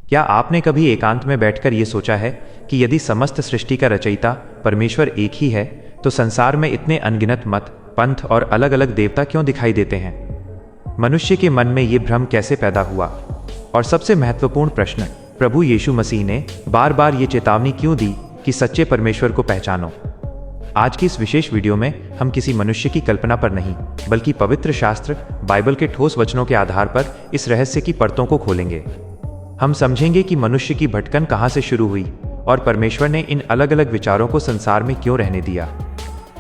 क्या आपने कभी एकांत में बैठकर ये सोचा है कि यदि समस्त सृष्टि का रचयिता परमेश्वर एक ही है तो संसार में इतने अनगिनत मत, पंथ और अलग अलग देवता क्यों दिखाई देते हैं? मनुष्य के मन में ये भ्रम कैसे पैदा हुआ? और सबसे महत्वपूर्ण प्रश्न, प्रभु यीशु मसीह ने बार बार ये चेतावनी क्यों दी कि सच्चे परमेश्वर को पहचानो? आज की इस विशेष वीडियो में हम किसी मनुष्य की कल्पना पर नहीं, बल्कि पवित्र शास्त्र बाइबल के ठोस वचनों के आधार पर इस रहस्य की परतों को खोलेंगे। हम समझेंगे कि मनुष्य की भटकन कहाँ से शुरू हुई और परमेश्वर ने इन अलग अलग विचारों को संसार में क्यों रहने दिया।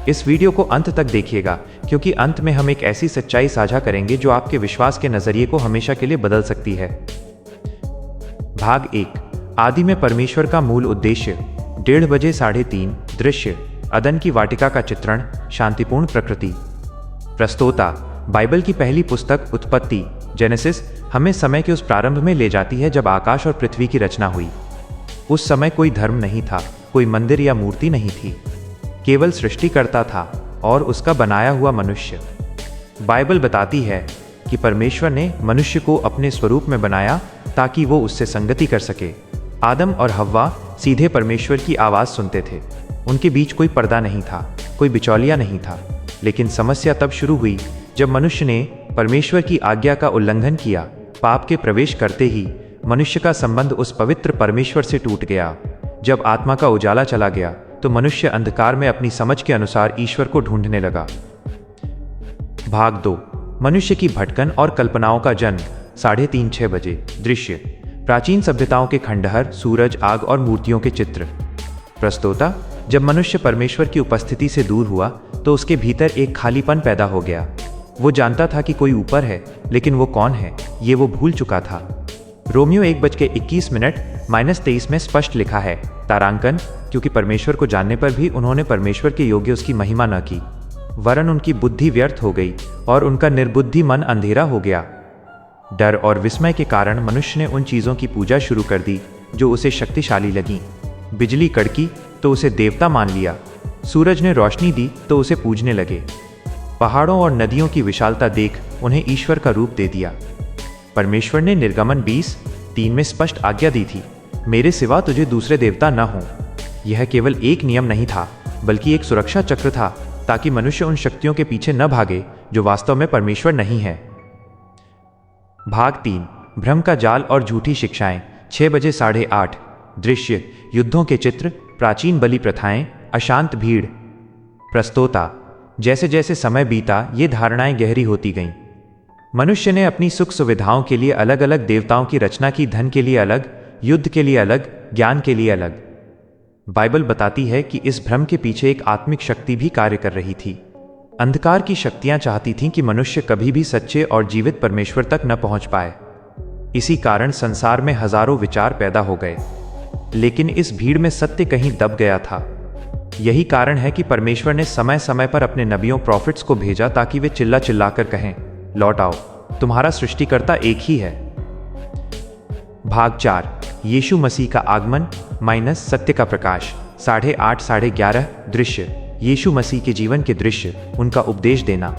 इस वीडियो को अंत तक देखिएगा, क्योंकि अंत में हम एक ऐसी सच्चाई साझा करेंगे जो आपके विश्वास के नजरिए को हमेशा के लिए बदल सकती है। भाग 1, आदि में परमेश्वर का मूल उद्देश्य। 1:30 बजे 3:30 दृश्य, अदन की वाटिका का चित्रण, शांतिपूर्ण प्रकृति। प्रस्तोता, बाइबल की पहली पुस्तक उत्पत्ति जेनेसिस हमें समय के उस प्रारंभ में ले जाती है जब आकाश और पृथ्वी की रचना हुई। उस समय कोई धर्म नहीं था, कोई मंदिर या मूर्ति नहीं थी, केवल सृष्टिकर्ता था और उसका बनाया हुआ मनुष्य। बाइबल बताती है कि परमेश्वर ने मनुष्य को अपने स्वरूप में बनाया ताकि वो उससे संगति कर सके। आदम और हव्वा सीधे परमेश्वर की आवाज़ सुनते थे। उनके बीच कोई पर्दा नहीं था, कोई बिचौलिया नहीं था। लेकिन समस्या तब शुरू हुई जब मनुष्य ने परमेश्वर की आज्ञा का उल्लंघन किया। पाप के प्रवेश करते ही मनुष्य का संबंध उस पवित्र परमेश्वर से टूट गया। जब आत्मा का उजाला चला गया तो मनुष्य अंधकार में अपनी समझ के अनुसार ईश्वर को ढूंढने लगा। भाग 2, मनुष्य की भटकन और कल्पनाओं का जन्म। 3:30-6 बजे दृश्य, प्राचीन सभ्यताओं के खंडहर, सूरज, आग और मूर्तियों के चित्र। प्रस्तोता, जब मनुष्य परमेश्वर की उपस्थिति से दूर हुआ तो उसके भीतर एक खालीपन पैदा हो गया। वो जानता था कि कोई ऊपर है, लेकिन वो कौन है ये वो भूल चुका था। रोमियो 1:21 में स्पष्ट लिखा है, तारांकन, क्योंकि परमेश्वर को जानने पर भी उन्होंने परमेश्वर के योग्य उसकी महिमा न की, वरन उनकी बुद्धि व्यर्थ हो गई और उनका निर्बुद्धि मन अंधेरा हो गया। डर और विस्मय के कारण मनुष्य ने उन चीज़ों की पूजा शुरू कर दी जो उसे शक्तिशाली लगी। बिजली कड़की तो उसे देवता मान लिया, सूरज ने रोशनी दी तो उसे पूजने लगे। पहाड़ों और नदियों की विशालता देख उन्हें ईश्वर का रूप दे दिया। परमेश्वर ने निर्गमन 20:3 में स्पष्ट आज्ञा दी थी, मेरे सिवा तुझे दूसरे देवता न हों। यह केवल एक नियम नहीं था, बल्कि एक सुरक्षा चक्र था, ताकि मनुष्य उन शक्तियों के पीछे न भागे जो वास्तव में परमेश्वर नहीं है। भाग 3, भ्रम का जाल और झूठी शिक्षाएं। 6 बजे 8:30 दृश्य, युद्धों के चित्र, प्राचीन बलि प्रथाएं, अशांत भीड़। प्रस्तोता, जैसे जैसे समय बीता ये धारणाएं गहरी होती गईं। मनुष्य ने अपनी सुख सुविधाओं के लिए अलग अलग देवताओं की रचना की, धन के लिए अलग, युद्ध के लिए अलग, ज्ञान के लिए अलग। बाइबल बताती है कि इस भ्रम के पीछे एक आत्मिक शक्ति भी कार्य कर रही थी। अंधकार की शक्तियां चाहती थीं कि मनुष्य कभी भी सच्चे और जीवित परमेश्वर तक न पहुंच पाए। इसी कारण संसार में हजारों विचार पैदा हो गए, लेकिन इस भीड़ में सत्य कहीं दब गया था। यही कारण है कि परमेश्वर ने समय समय पर अपने नबियों, प्रॉफिट्स को भेजा ताकि वे चिल्ला चिल्लाकर कहें, लौट आओ, तुम्हारा सृष्टिकर्ता एक ही है। भाग 4, यीशु मसीह का आगमन - सत्य का प्रकाश। 8:30 11:30 दृश्य, यीशु मसीह के जीवन के दृश्य, उनका उपदेश देना।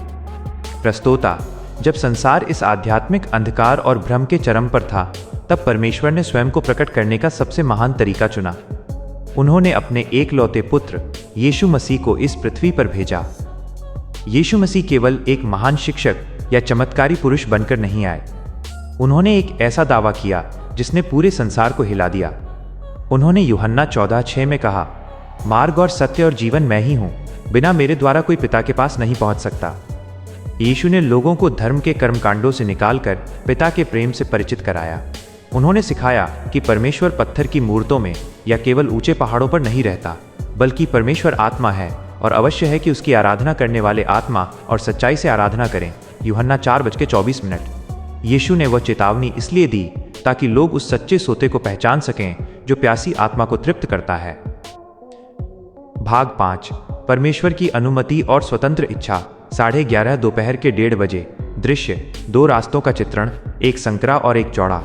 प्रस्तोता, जब संसार इस आध्यात्मिक अंधकार और भ्रम के चरम पर था, तब परमेश्वर ने स्वयं को प्रकट करने का सबसे महान तरीका चुना। उन्होंने अपने एकलौते पुत्र यीशु मसीह को इस पृथ्वी पर भेजा। यीशु मसीह केवल एक महान शिक्षक या चमत्कारी पुरुष बनकर नहीं आए। उन्होंने एक ऐसा दावा किया जिसने पूरे संसार को हिला दिया। उन्होंने यूहन्ना 14:6 में कहा, मार्ग और सत्य और जीवन मैं ही हूं, बिना मेरे द्वारा कोई पिता के पास नहीं पहुंच सकता। यीशु ने लोगों को धर्म के कर्मकांडों से निकालकर पिता के प्रेम से परिचित कराया। उन्होंने सिखाया कि परमेश्वर पत्थर की मूर्तों में या केवल ऊंचे पहाड़ों पर नहीं रहता, बल्कि परमेश्वर आत्मा है और अवश्य है कि उसकी आराधना करने वाले आत्मा और सच्चाई से आराधना करें। यूहन्ना 4:24। यीशु ने वह चेतावनी इसलिए दी ताकि लोग उस सच्चे सोते को पहचान सकें जो प्यासी आत्मा को तृप्त करता है। भाग 5, परमेश्वर की अनुमति और स्वतंत्र इच्छा। 11:30 दोपहर के 1:30 बजे दृश्य, 2 रास्तों का चित्रण, एक संकरा और एक चौड़ा।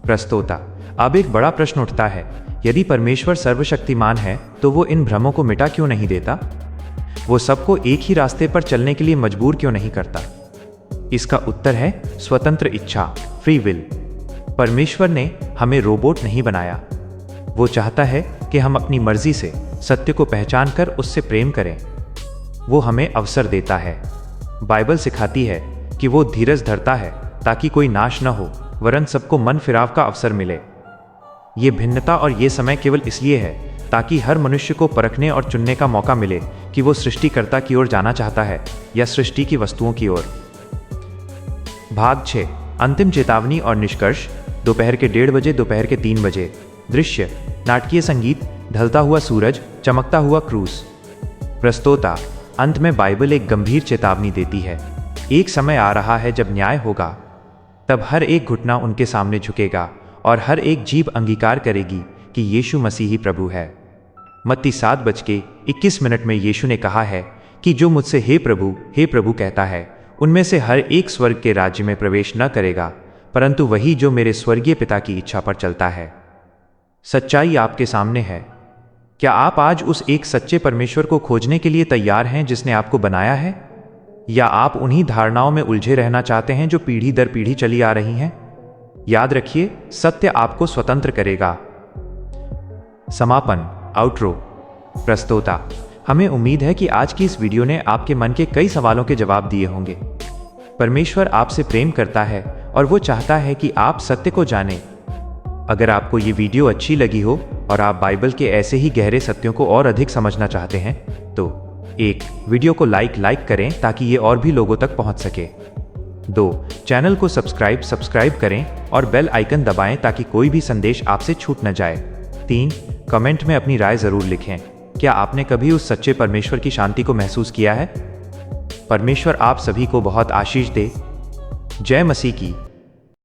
प्रस्तोता, अब एक बड़ा प्रश्न उठता है, यदि परमेश्वर सर्वशक्तिमान है तो वो इन भ्रमों को मिटा क्यों नहीं देता? वो सबको एक ही रास्ते पर चलने के लिए मजबूर क्यों नहीं करता? इसका उत्तर है स्वतंत्र इच्छा, फ्री विल। परमेश्वर ने हमें रोबोट नहीं बनाया। वो चाहता है कि हम अपनी मर्जी से सत्य को पहचान कर उससे प्रेम करें। वो हमें अवसर देता है। बाइबल सिखाती है कि वो धीरज धरता है ताकि कोई नाश न हो, वरन सबको मन फिराव का अवसर मिले। ये भिन्नता और ये समय केवल इसलिए है ताकि हर मनुष्य को परखने और चुनने का मौका मिले कि वो सृष्टिकर्ता की ओर जाना चाहता है या सृष्टि की वस्तुओं की ओर। भाग 6, अंतिम चेतावनी और निष्कर्ष। दोपहर के 1:30 बजे, दोपहर के 3 बजे। दृश्य, नाटकीय संगीत, ढलता हुआ सूरज, चमकता हुआ क्रूस। प्रस्तोता, अंत में बाइबल एक गंभीर चेतावनी देती है। एक समय आ रहा है जब न्याय होगा। तब हर एक घुटना उनके सामने झुकेगा और हर एक जीभ अंगीकार करेगी कि यीशु मसीह ही प्रभु है। मत्ती 7:21 में यीशु ने कहा है कि जो मुझसे हे प्रभु कहता है, उनमें से हर एक स्वर्ग के राज्य में प्रवेश न करेगा, परंतु वही जो मेरे स्वर्गीय पिता की इच्छा पर चलता है। सच्चाई आपके सामने है। क्या आप आज उस एक सच्चे परमेश्वर को खोजने के लिए तैयार हैं जिसने आपको बनाया है, या आप उन्हीं धारणाओं में उलझे रहना चाहते हैं जो पीढ़ी दर पीढ़ी चली आ रही हैं? याद रखिए, सत्य आपको स्वतंत्र करेगा। समापन, आउटरो। प्रस्तोता, हमें उम्मीद है कि आज की इस वीडियो ने आपके मन के कई सवालों के जवाब दिए होंगे। परमेश्वर आपसे प्रेम करता है और वो चाहता है कि आप सत्य को जानें। अगर आपको ये वीडियो अच्छी लगी हो और आप बाइबल के ऐसे ही गहरे सत्यों को और अधिक समझना चाहते हैं, तो 1. वीडियो को लाइक करें ताकि ये और भी लोगों तक पहुंच सके। 2. चैनल को सब्सक्राइब करें और बेल आइकन दबाएं ताकि कोई भी संदेश आपसे छूट न जाए। 3. कमेंट में अपनी राय जरूर लिखें। क्या आपने कभी उस सच्चे परमेश्वर की शांति को महसूस किया है? परमेश्वर आप सभी को बहुत आशीष दे। जय मसीह की।